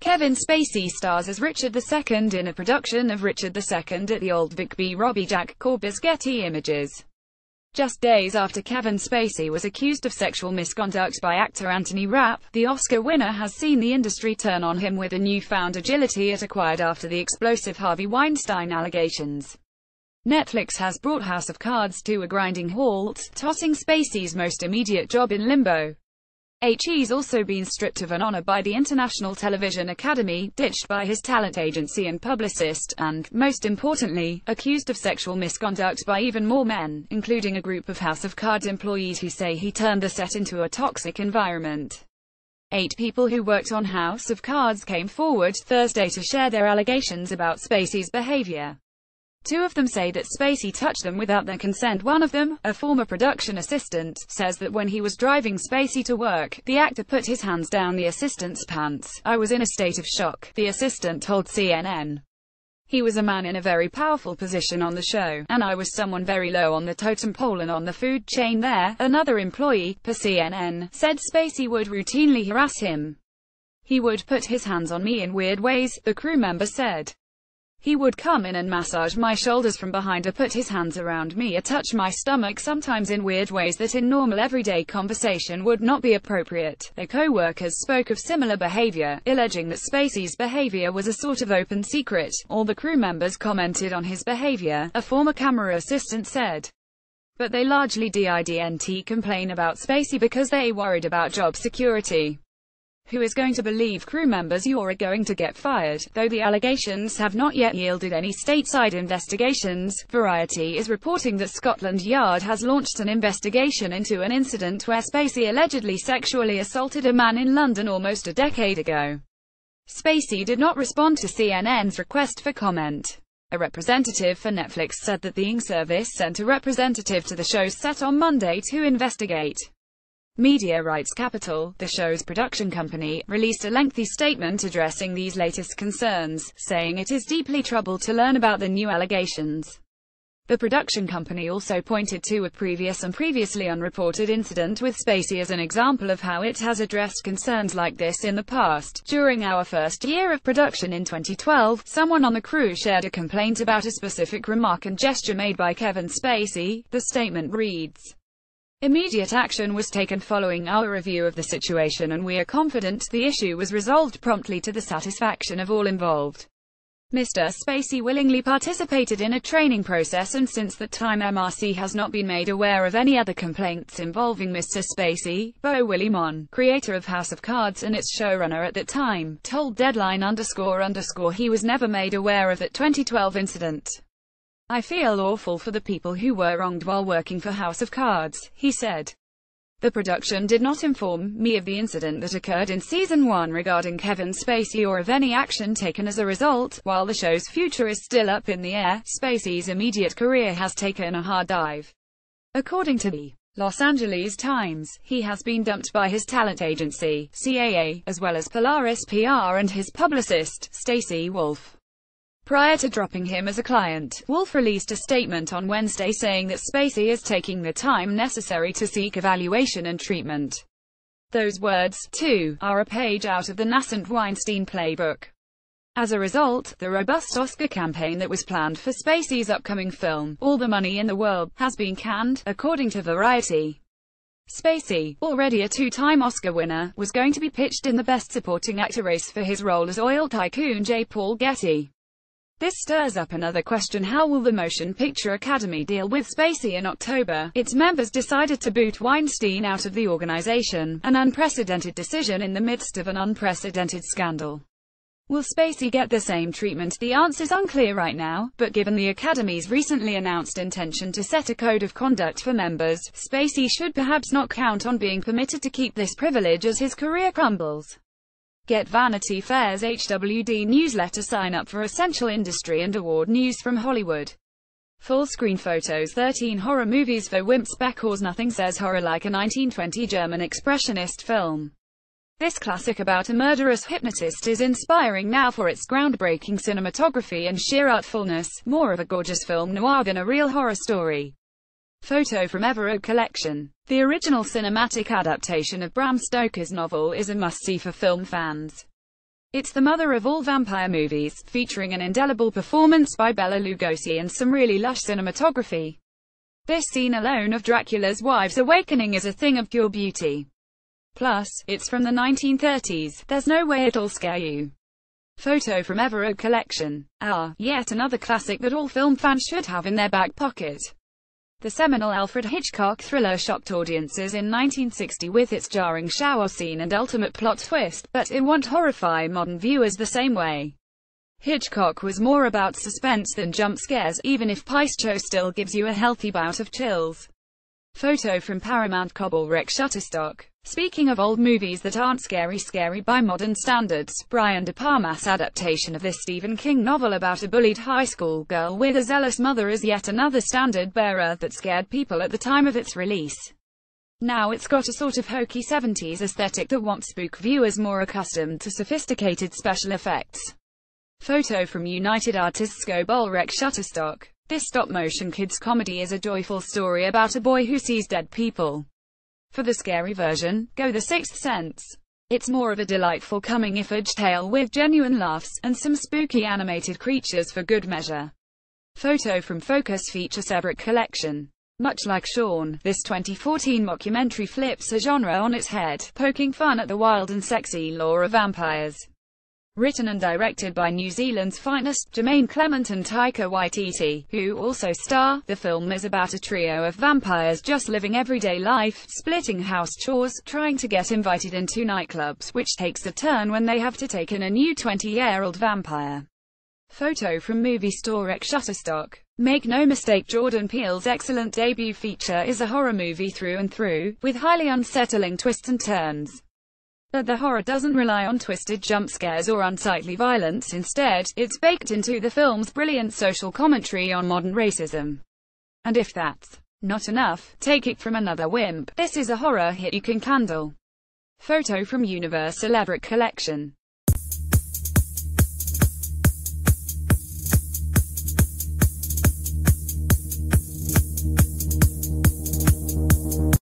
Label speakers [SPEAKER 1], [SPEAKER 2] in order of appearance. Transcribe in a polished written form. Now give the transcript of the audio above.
[SPEAKER 1] Kevin Spacey stars as Richard II in a production of Richard II at the Old Vic. B. Robbie Jack Corbis Getty Images. Just days after Kevin Spacey was accused of sexual misconduct by actor Anthony Rapp, the Oscar winner has seen the industry turn on him with a newfound agility it acquired after the explosive Harvey Weinstein allegations. Netflix has brought House of Cards to a grinding halt, tossing Spacey's most immediate job in limbo. He's also been stripped of an honor by the International Television Academy, ditched by his talent agency and publicist, and, most importantly, accused of sexual misconduct by even more men, including a group of House of Cards employees who say he turned the set into a toxic environment. 8 people who worked on House of Cards came forward Thursday to share their allegations about Spacey's behavior. 2 of them say that Spacey touched them without their consent. One of them, a former production assistant, says that when he was driving Spacey to work, the actor put his hands down the assistant's pants. "I was in a state of shock," the assistant told CNN. "He was a man in a very powerful position on the show, and I was someone very low on the totem pole and on the food chain there," another employee, per CNN, said. Spacey would routinely harass him. "He would put his hands on me in weird ways," the crew member said. "He would come in and massage my shoulders from behind or put his hands around me or touch my stomach, sometimes in weird ways that in normal everyday conversation would not be appropriate." Their co-workers spoke of similar behavior, alleging that Spacey's behavior was a sort of open secret. "All the crew members commented on his behavior," a former camera assistant said. "But they largely didn't complain about Spacey because they worried about job security. Who is going to believe crew members? You're going to get fired." Though the allegations have not yet yielded any stateside investigations, Variety is reporting that Scotland Yard has launched an investigation into an incident where Spacey allegedly sexually assaulted a man in London almost a decade ago. Spacey did not respond to CNN's request for comment. A representative for Netflix said that the service sent a representative to the show's set on Monday to investigate. Media Rights Capital, the show's production company, released a lengthy statement addressing these latest concerns, saying it is deeply troubled to learn about the new allegations. The production company also pointed to a previous and previously unreported incident with Spacey as an example of how it has addressed concerns like this in the past. "During our first year of production in 2012, someone on the crew shared a complaint about a specific remark and gesture made by Kevin Spacey," the statement reads. "Immediate action was taken following our review of the situation and we are confident the issue was resolved promptly to the satisfaction of all involved. Mr. Spacey willingly participated in a training process and since that time MRC has not been made aware of any other complaints involving Mr. Spacey," Bo Willimon, creator of House of Cards and its showrunner at that time, told Deadline __. "He was never made aware of that 2012 incident. I feel awful for the people who were wronged while working for House of Cards," he said. "The production did not inform me of the incident that occurred in Season 1 regarding Kevin Spacey or of any action taken as a result. While the show's future is still up in the air, Spacey's immediate career has taken a hard dive. According to the Los Angeles Times, he has been dumped by his talent agency, CAA, as well as Polaris PR and his publicist, Stacey Wolf. Prior to dropping him as a client, Wolf released a statement on Wednesday saying that Spacey is taking the time necessary to seek evaluation and treatment. Those words, too, are a page out of the nascent Weinstein playbook. As a result, the robust Oscar campaign that was planned for Spacey's upcoming film, All the Money in the World, has been canned, according to Variety. Spacey, already a 2-time Oscar winner, was going to be pitched in the Best Supporting Actor race for his role as oil tycoon J. Paul Getty. This stirs up another question: how will the Motion Picture Academy deal with Spacey? In October, its members decided to boot Weinstein out of the organization, an unprecedented decision in the midst of an unprecedented scandal. Will Spacey get the same treatment? The answer's unclear right now, but given the Academy's recently announced intention to set a code of conduct for members, Spacey should perhaps not count on being permitted to keep this privilege as his career crumbles. Get Vanity Fair's HWD newsletter. Sign up for essential industry and award news from Hollywood. Full screen photos. 13 horror movies for wimps. Because nothing says horror like a 1920 German expressionist film. This classic about a murderous hypnotist is inspiring now for its groundbreaking cinematography and sheer artfulness, more of a gorgeous film noir than a real horror story. Photo from Everett Collection. The original cinematic adaptation of Bram Stoker's novel is a must-see for film fans. It's the mother of all vampire movies, featuring an indelible performance by Bela Lugosi and some really lush cinematography. This scene alone of Dracula's wife's awakening is a thing of pure beauty. Plus, it's from the 1930s, there's no way it'll scare you. Photo from Everett Collection. Yet another classic that all film fans should have in their back pocket. The seminal Alfred Hitchcock thriller shocked audiences in 1960 with its jarring shower scene and ultimate plot twist, but it won't horrify modern viewers the same way. Hitchcock was more about suspense than jump scares, even if Pistol still gives you a healthy bout of chills. Photo from Paramount Kobolrek Shutterstock. Speaking of old movies that aren't scary by modern standards, Brian De Palma's adaptation of this Stephen King novel about a bullied high school girl with a zealous mother is yet another standard-bearer that scared people at the time of its release. Now it's got a sort of hokey 70s aesthetic that won't spook viewers more accustomed to sophisticated special effects. Photo from United Artists Kobolrek Shutterstock. This stop-motion kids comedy is a joyful story about a boy who sees dead people. For the scary version, go The Sixth Sense. It's more of a delightful coming-of-age tale with genuine laughs, and some spooky animated creatures for good measure. Photo from Focus Features Everett Collection. Much like Shaun, this 2014 mockumentary flips a genre on its head, poking fun at the wild and sexy lore of vampires. Written and directed by New Zealand's finest, Jermaine Clement and Taika Waititi, who also star, the film is about a trio of vampires just living everyday life, splitting house chores, trying to get invited into nightclubs, which takes a turn when they have to take in a new 20-year-old vampire. Photo from Movie Store X Shutterstock. Make no mistake, Jordan Peele's excellent debut feature is a horror movie through and through, with highly unsettling twists and turns. But the horror doesn't rely on twisted jump scares or unsightly violence. Instead, it's baked into the film's brilliant social commentary on modern racism. And if that's not enough, take it from another wimp, this is a horror hit you can handle. Photo from Universal Everett Collection.